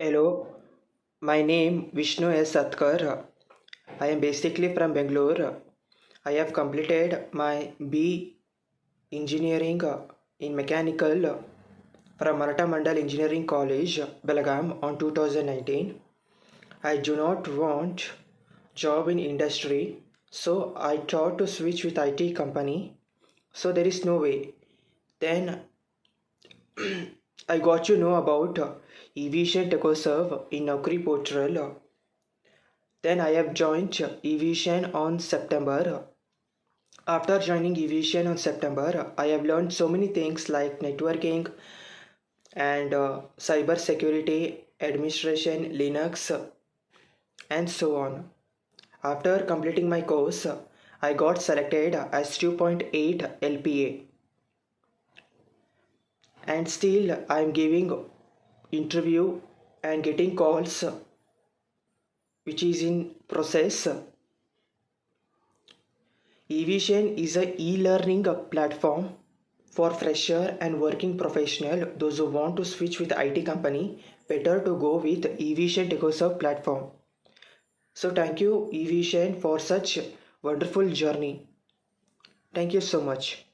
Hello, my name Vishnu S. Satkar. I am basically from Bangalore. I have completed my B engineering in mechanical from Maratha Mandal Engineering College, Belgaum on 2019. I do not want job in industry, so I thought to switch with IT company. So there is no way. Then I got to know about eVision TechoServe in Naukri portal. Then I have joined eVision on September. After joining eVision on September, I have learned so many things like networking and cyber security, administration, Linux, and so on. After completing my course, I got selected as 2.8 LPA, and still I am giving interview and getting calls which is in process. eVision is a e-learning platform for fresher and working professional. Those who want to switch with IT company, better to go with eVision TechoServe platform. So thank you eVision for such wonderful journey. Thank you so much.